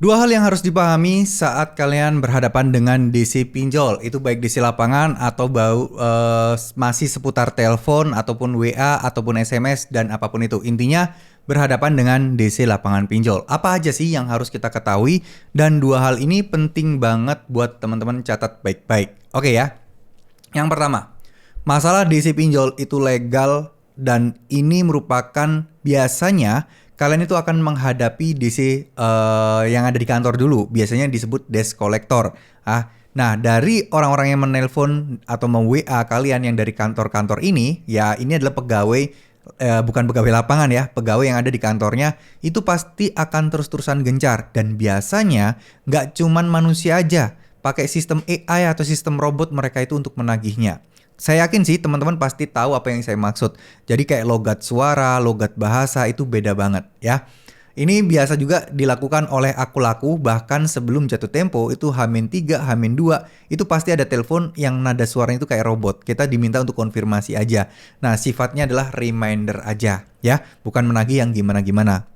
Dua hal yang harus dipahami saat kalian berhadapan dengan DC pinjol, itu baik DC lapangan atau masih seputar telepon ataupun WA ataupun SMS dan apapun itu. Intinya berhadapan dengan DC lapangan pinjol. Apa aja sih yang harus kita ketahui, dan dua hal ini penting banget buat teman-teman catat baik-baik. Oke ya. Yang pertama, masalah DC pinjol itu legal dan ini merupakan biasanya kalian itu akan menghadapi DC yang ada di kantor dulu. Biasanya disebut desk collector. Nah, dari orang-orang yang menelpon atau mem-WA kalian yang dari kantor-kantor ini, ya ini adalah pegawai, bukan pegawai lapangan ya, pegawai yang ada di kantornya, itu pasti akan terus-terusan gencar. Dan biasanya nggak cuman manusia aja, pakai sistem AI atau sistem robot mereka itu untuk menagihnya. Saya yakin sih teman-teman pasti tahu apa yang saya maksud. Jadi kayak logat suara, logat bahasa itu beda banget ya. Ini biasa juga dilakukan oleh aku-laku, bahkan sebelum jatuh tempo itu H-3, H-2 itu pasti ada telepon yang nada suaranya itu kayak robot. Kita diminta untuk konfirmasi aja. Nah, sifatnya adalah reminder aja ya, bukan menagih yang gimana-gimana.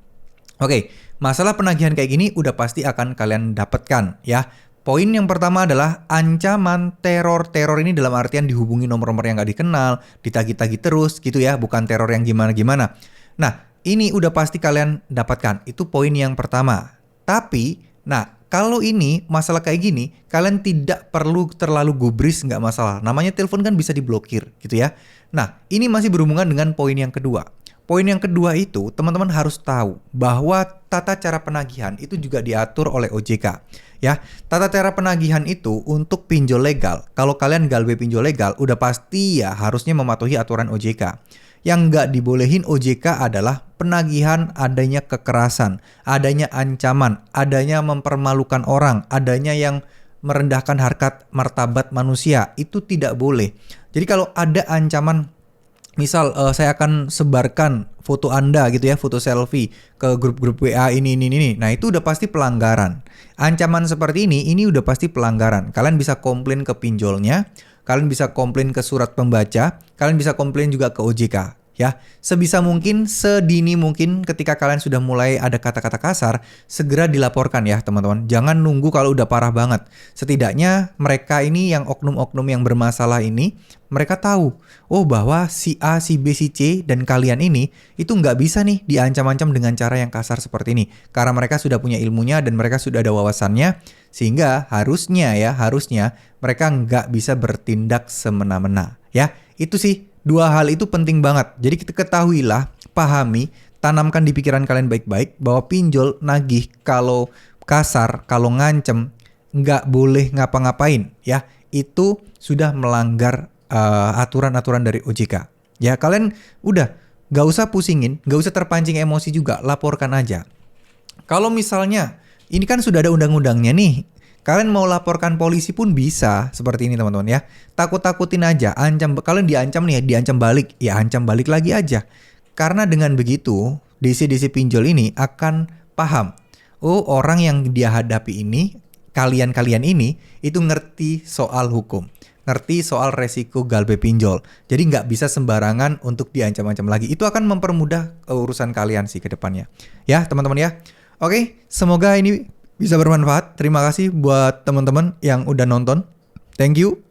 Oke, masalah penagihan kayak gini udah pasti akan kalian dapatkan ya. Poin yang pertama adalah ancaman teror. Teror ini dalam artian dihubungi nomor-nomor yang gak dikenal, ditagih-tagih terus gitu ya, bukan teror yang gimana-gimana. Nah, ini udah pasti kalian dapatkan. Itu poin yang pertama. Tapi, nah kalau ini masalah kayak gini, kalian tidak perlu terlalu gubris, nggak masalah. Namanya telepon kan bisa diblokir gitu ya. Nah, ini masih berhubungan dengan poin yang kedua. Poin yang kedua itu, teman-teman harus tahu bahwa tata cara penagihan itu juga diatur oleh OJK. Ya, tata cara penagihan itu untuk pinjol legal. Kalau kalian galbe pinjol legal, udah pasti ya harusnya mematuhi aturan OJK. Yang nggak dibolehin OJK adalah penagihan adanya kekerasan, adanya ancaman, adanya mempermalukan orang, adanya yang merendahkan harkat martabat manusia. Itu tidak boleh. Jadi kalau ada ancaman, misal saya akan sebarkan foto Anda gitu ya, foto selfie ke grup-grup WA ini. Nah, itu udah pasti pelanggaran. Ancaman seperti ini udah pasti pelanggaran. Kalian bisa komplain ke pinjolnya, kalian bisa komplain ke surat pembaca, kalian bisa komplain juga ke OJK. Ya, sebisa mungkin, sedini mungkin ketika kalian sudah mulai ada kata-kata kasar, segera dilaporkan ya teman-teman. Jangan nunggu kalau udah parah banget. Setidaknya mereka ini yang oknum-oknum yang bermasalah ini, mereka tahu, oh bahwa si A, si B, si C, dan kalian ini, itu nggak bisa nih diancam-ancam dengan cara yang kasar seperti ini. Karena mereka sudah punya ilmunya dan mereka sudah ada wawasannya, sehingga harusnya mereka nggak bisa bertindak semena-mena. Ya, itu sih. Dua hal itu penting banget. Jadi kita ketahuilah, pahami, tanamkan di pikiran kalian baik-baik bahwa pinjol nagih kalau kasar, kalau ngancem, nggak boleh ngapa-ngapain ya. Itu sudah melanggar aturan-aturan dari OJK. Ya, kalian udah nggak usah pusingin, nggak usah terpancing emosi juga, laporkan aja. Kalau misalnya ini kan sudah ada undang-undangnya nih, kalian mau laporkan polisi pun bisa seperti ini teman-teman ya. Takut-takutin aja, kalian diancam nih ya, diancam balik, ya ancam balik lagi aja. Karena dengan begitu, DC-DC pinjol ini akan paham, oh orang yang dia hadapi ini, kalian ini, itu ngerti soal hukum, ngerti soal resiko galbe pinjol. Jadi nggak bisa sembarangan untuk diancam-ancam lagi. Itu akan mempermudah urusan kalian sih ke depannya. Ya teman-teman ya. Oke, semoga ini bisa bermanfaat. Terima kasih buat teman-teman yang udah nonton. Thank you.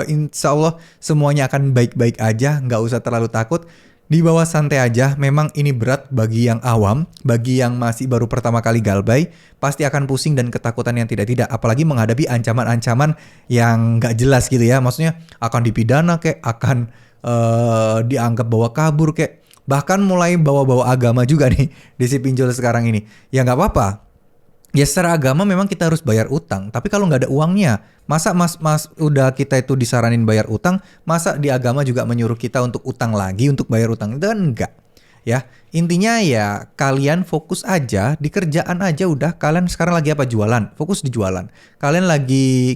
Insya Allah semuanya akan baik-baik aja. Nggak usah terlalu takut. Dibawa santai aja. Memang ini berat bagi yang awam. Bagi yang masih baru pertama kali galbay. Pasti akan pusing dan ketakutan yang tidak-tidak. Apalagi menghadapi ancaman-ancaman yang nggak jelas gitu ya. Maksudnya akan dipidana kek. Akan dianggap bawa kabur kek. Bahkan mulai bawa-bawa agama juga nih. Di si pinjol sekarang ini. Ya nggak apa-apa. Ya secara agama memang kita harus bayar utang, tapi kalau nggak ada uangnya, masa mas udah kita itu disaranin bayar utang, masa di agama juga menyuruh kita untuk utang lagi untuk bayar utang? Itu kan enggak. Ya, intinya ya kalian fokus aja di kerjaan aja udah. Kalian sekarang lagi apa? Jualan, fokus di jualan. Kalian lagi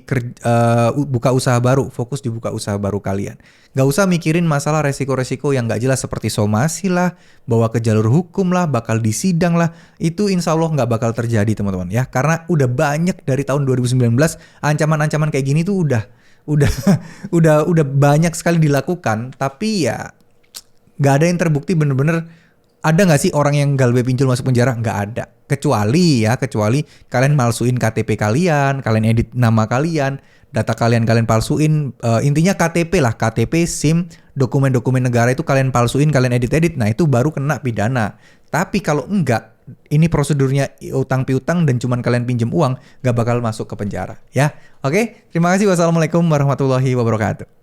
buka usaha baru, fokus di buka usaha baru kalian. Gak usah mikirin masalah resiko-resiko yang gak jelas seperti somasi lah, bawa ke jalur hukum lah, bakal disidang lah. Itu insya Allah gak bakal terjadi teman-teman ya. Karena udah banyak dari tahun 2019 ancaman-ancaman kayak gini tuh udah banyak sekali dilakukan. Tapi ya gak ada yang terbukti bener-bener Ada nggak sih orang yang galbe pinjol masuk penjara? Nggak ada. Kecuali kalian malsuin KTP kalian edit nama kalian, data kalian palsuin. Intinya KTP lah, KTP, SIM, dokumen-dokumen negara itu kalian palsuin, kalian edit-edit. Nah itu baru kena pidana. Tapi kalau enggak, ini prosedurnya utang piutang dan cuman kalian pinjem uang, nggak bakal masuk ke penjara. Ya, oke. Terima kasih. Wassalamualaikum warahmatullahi wabarakatuh.